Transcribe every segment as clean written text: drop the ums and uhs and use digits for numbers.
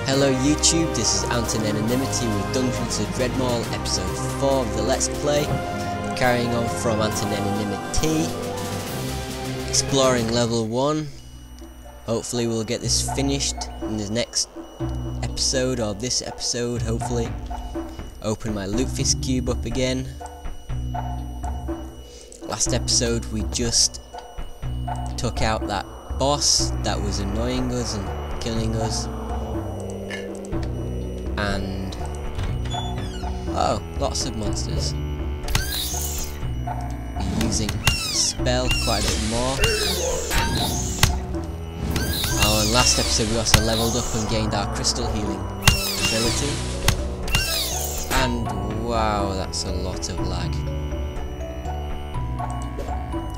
Hello YouTube, this is Anonymity with Dungeons of Dredmor, episode 4 of the Let's Play. Carrying on from Anonymity, exploring level 1. Hopefully we'll get this finished in the next episode, or this episode hopefully. Open my Lutefisk cube up again. Last episode we just took out that boss that was annoying us and killing us. And oh, lots of monsters. We're using spell quite a bit more. Oh, and last episode we also leveled up and gained our crystal healing ability. And wow, that's a lot of lag.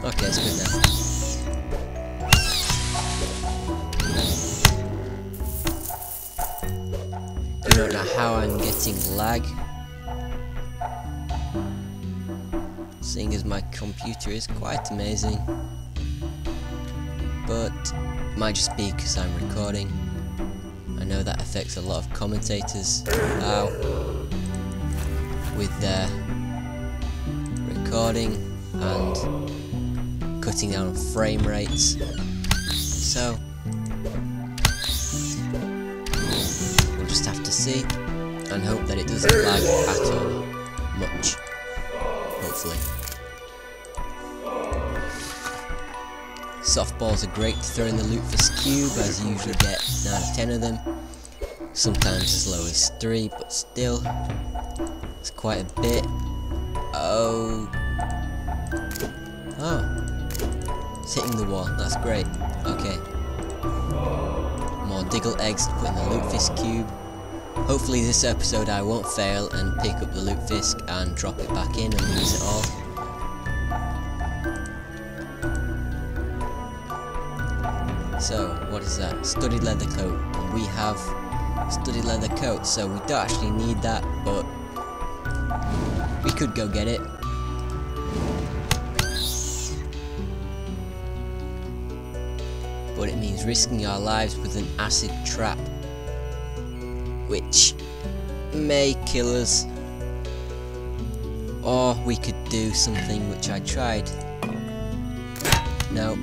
Okay, it's good now. I don't know how I'm getting lag, seeing as my computer is quite amazing, but it might just be because I'm recording. I know that affects a lot of commentators now with their recording and cutting down on frame rates, so just have to see and hope that it doesn't lag at all much, hopefully. Softballs are great to throw in the Lutefisk cube, as you usually get 9 out of 10 of them, sometimes as low as 3, but still it's quite a bit. Oh, it's hitting the wall, that's great. Okay, more Diggle eggs to put in the Lutefisk cube. Hopefully this episode I won't fail and pick up the Lutefisk and drop it back in and lose it all. So, what is that? Studded leather coat. And we have studded leather coat, so we don't actually need that, but we could go get it. But it means risking our lives with an acid trap, which may kill us, or we could do something which I tried. No.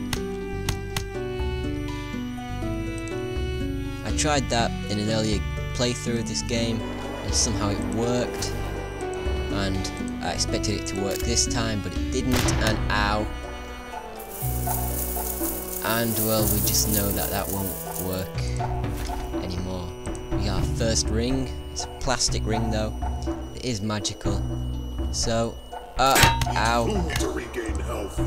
I tried that in an earlier playthrough of this game, and somehow it worked, and I expected it to work this time, but it didn't, and ow. And well, we just know that that won't work anymore. We got our first ring. It's a plastic ring though. It is magical. So, ow. To regain health.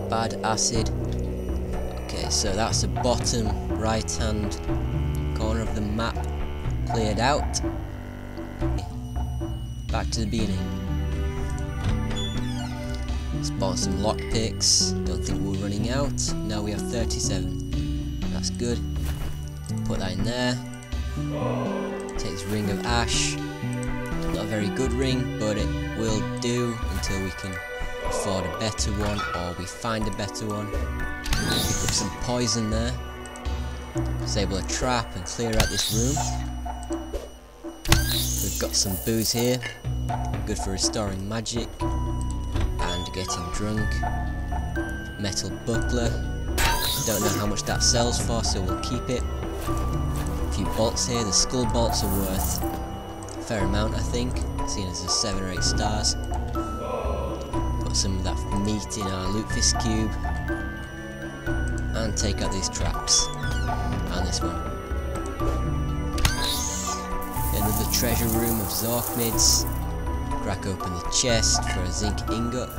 Bad acid. Okay, so that's the bottom right hand corner of the map cleared out. Back to the beginning. Spawn some lockpicks. Don't think we're running out. Now we have 37. That's good. Put that in there. Take this ring of ash. Not a very good ring, but it will do until we can afford a better one, or we find a better one. Pick up some poison there. Disable a trap and clear out this room. We've got some booze here. Good for restoring magic and getting drunk. Metal buckler. Don't know how much that sells for, so we'll keep it. A few bolts here. The skull bolts are worth a fair amount, I think, seeing as there's 7 or 8 stars. Put some of that meat in our Lutefisk cube and take out these traps and this one. Another treasure room of Zorkmids. Crack open the chest for a zinc ingot.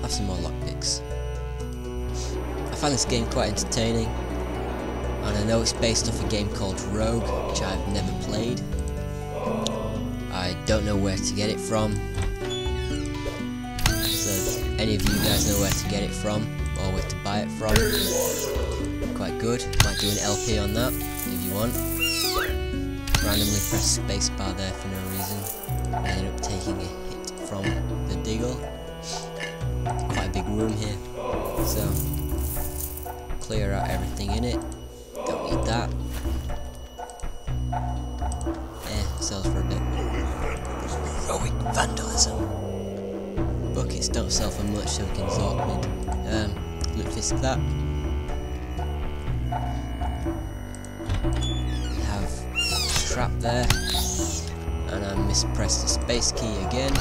Have some more lockpicks. I find this game quite entertaining, and I know it's based off a game called Rogue, which I've never played. I don't know where to get it from, so if any of you guys know where to get it from, or where to buy it from, quite good. Might do an LP on that if you want. Randomly press spacebar there for no reason. I ended up taking a hit from room here, so clear out everything in it. Don't need that. Sells for a bit. Heroic vandalism. Buckets don't sell for much, so we can zork mid. Loot fisk that. We have a trap there, and I mispressed the space key again.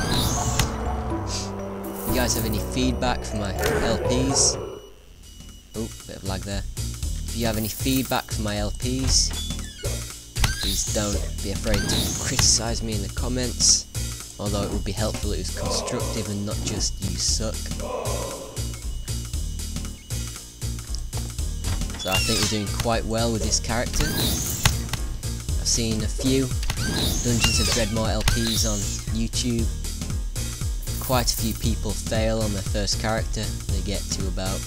You guys have any feedback for my LPs? Oh, bit of lag there. If you have any feedback for my LPs, please don't be afraid to criticise me in the comments, although it would be helpful if it was constructive and not just you suck. So I think we're doing quite well with this character. I've seen a few Dungeons of Dredmor LPs on YouTube. Quite a few people fail on their first character. They get to about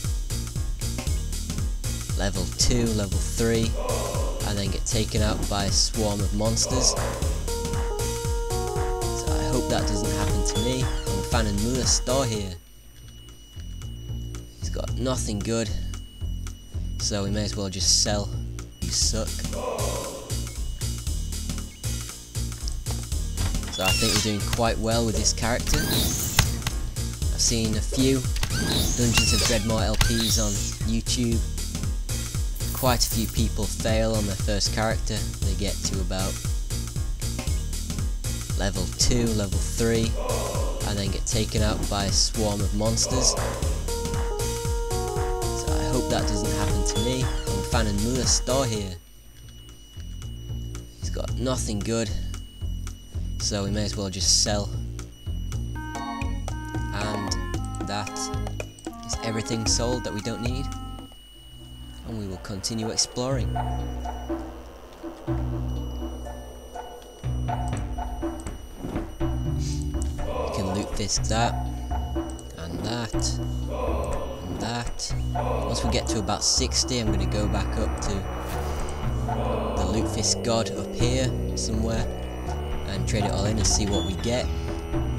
level 2, level 3, and then get taken out by a swarm of monsters. So I hope that doesn't happen to me. I'm found another store here. He's got nothing good, so we may as well just sell. You suck. So I think we're doing quite well with this character. I've seen a few Dungeons of Dredmor LPs on YouTube. Quite a few people fail on their first character. They get to about level 2, level 3, and then get taken out by a swarm of monsters. So I hope that doesn't happen to me. I'm found another store here. He's got nothing good, so we may as well just sell. And that is everything sold that we don't need. And we will continue exploring. You can loot fisk that, and that, and that. Once we get to about 60, I'm going to go back up to the loot fisk god up here somewhere and trade it all in and see what we get.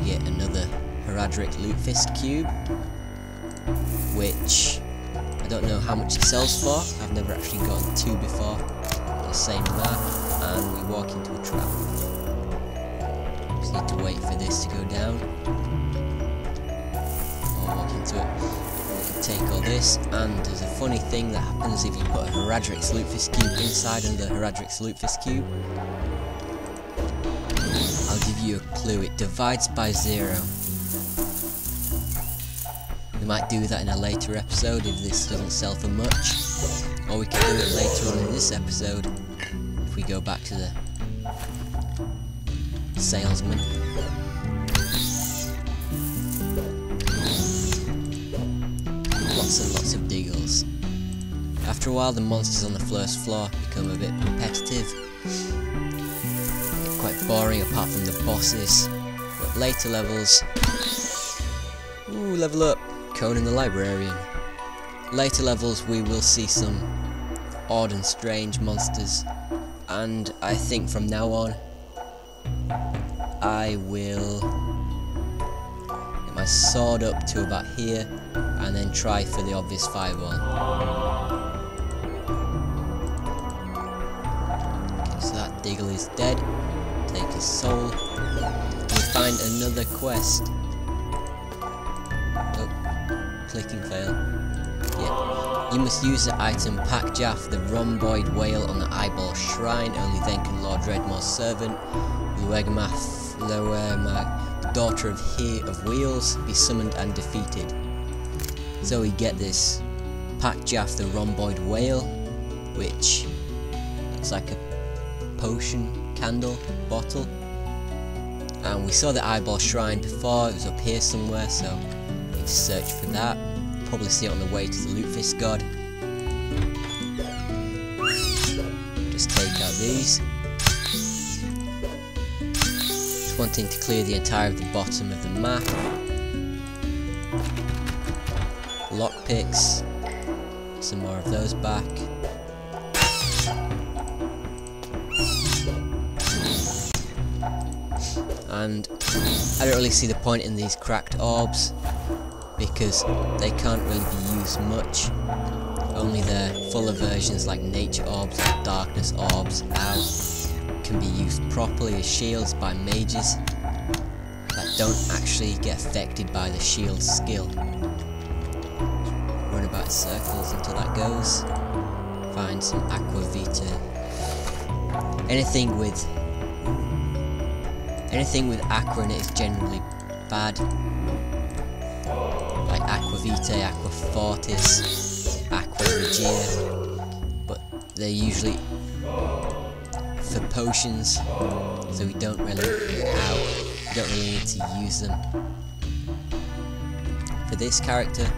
We get another Heradric loot fisk cube, which I don't know how much it sells for. I've never actually gotten 2 before on the same map, and we walk into a trap. Just need to wait for this to go down, or walk into it. We can take all this, and there's a funny thing that happens if you put a Heradric's loot fisk cube inside another Heradric's loot fisk cube. I'll give you a clue. It divides by 0. We might do that in a later episode if this doesn't sell for much, or we can do it later on in this episode if we go back to the salesman. Lots and lots of diggles. After a while the monsters on the first floor become a bit repetitive, get quite boring apart from the bosses, but later levels, ooh, level up! Conan the Librarian. Later levels we will see some odd and strange monsters, and I think from now on I will get my sword up to about here and then try for the obvious fireball. Okay, so that Diggle is dead. Take his soul. We find another quest. Clicking fail. Yeah. You must use the item Packjaff the rhomboid whale on the eyeball shrine. Only then can Lord Dredmor's servant, Luegmath, the daughter of He of Wheels, be summoned and defeated. So we get this Packjaff the rhomboid whale, which looks like a potion candle bottle. And we saw the eyeball shrine before. It was up here somewhere, so to search for that. Probably see it on the way to the loot fisk god. Just take out these. Just wanting to clear the entire of the bottom of the map. Lockpicks. Some more of those back. And I don't really see the point in these cracked orbs, because they can't really be used much. Only their fuller versions like nature orbs or darkness orbs can be used properly as shields by mages that don't actually get affected by the shield skill. Run about in circles until that goes. Find some aqua vita. Anything with aqua in it is generally bad. Like aqua vitae, aqua fortis, aqua regia, but they're usually for potions, so we don't really need to use them. For this character,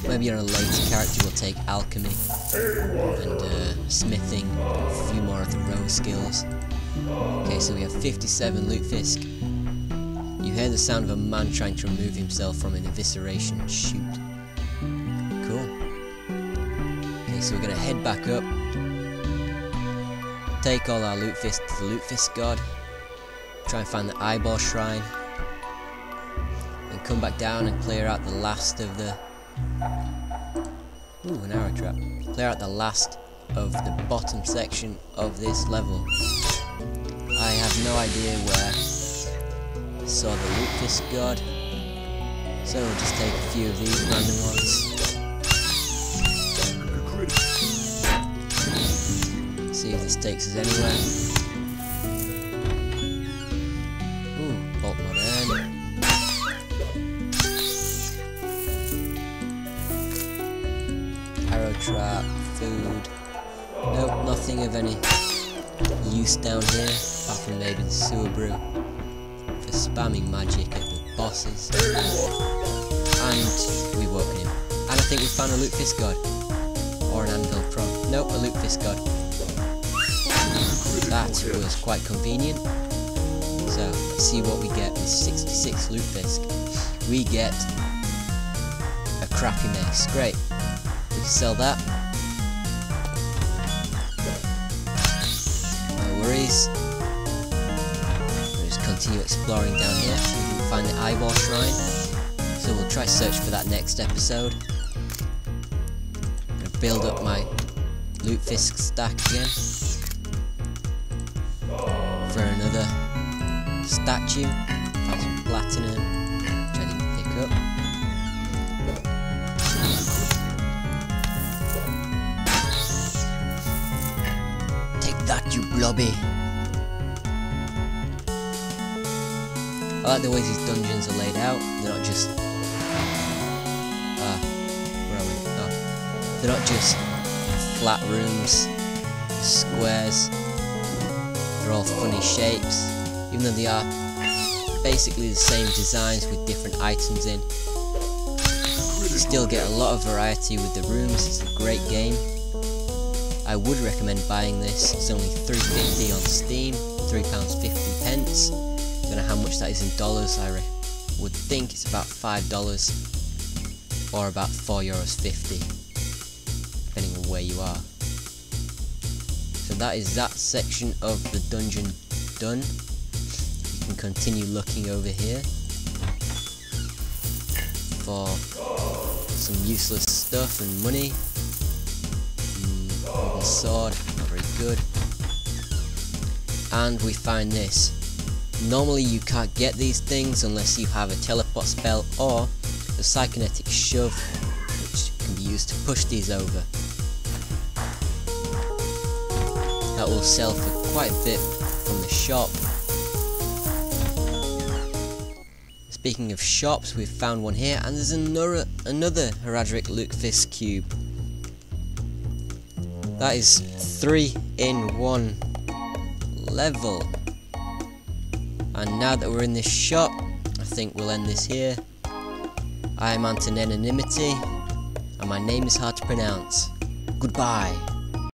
maybe on a later character we'll take alchemy and smithing, a few more of the rogue skills. Okay, so we have 57 lutefisk. You hear the sound of a man trying to remove himself from an evisceration chute. Cool. Okay, so we're gonna head back up, take all our lutefisk to the lutefisk god, try and find the eyeball shrine, and come back down and clear out the last of the... Ooh, an arrow trap. Clear out the last of the bottom section of this level. I have no idea where I saw the lutefisk god, so we'll just take a few of these random ones. See if this takes us anywhere. Ooh, bolt modern. Arrow trap, food. Nope, nothing of any use down here, apart from maybe the sewer brew for spamming magic at the bosses. And we woken him. And I think we found a lutefisk god. Or an anvil pro. Nope, a lutefisk god. That was quite convenient. So, let's see what we get with 66 lutefisk. We get a crappy mace. Great. We can sell that. No worries. We'll just continue exploring down here. We can find the eyeball shrine. So we'll try search for that next episode. I'm gonna build up my lutefisk stack again. For another statue. Find some platinum, which I didn't pick up. Take that, you blobby! I like the way these dungeons are laid out. They're not just... where are we? Oh. They're not just flat rooms, squares. They're all funny shapes, even though they are basically the same designs with different items in. You still get a lot of variety with the rooms. It's a great game. I would recommend buying this. It's only £3.50 on Steam, £3.50. Don't know how much that is in dollars. I would think it's about $5 or about €4.50, depending on where you are. So that is that section of the dungeon done. You can continue looking over here for some useless stuff and money. Wooden sword, not very good. And we find this. Normally you can't get these things unless you have a teleport spell or a psychonetic shove, which can be used to push these over. That will sell for quite a bit from the shop. Speaking of shops, we've found one here, and there's another Heradric lutefisk cube. That is 3 in 1 level. And now that we're in this shop, I think we'll end this here. I am Antonanimity, and my name is hard to pronounce. Goodbye.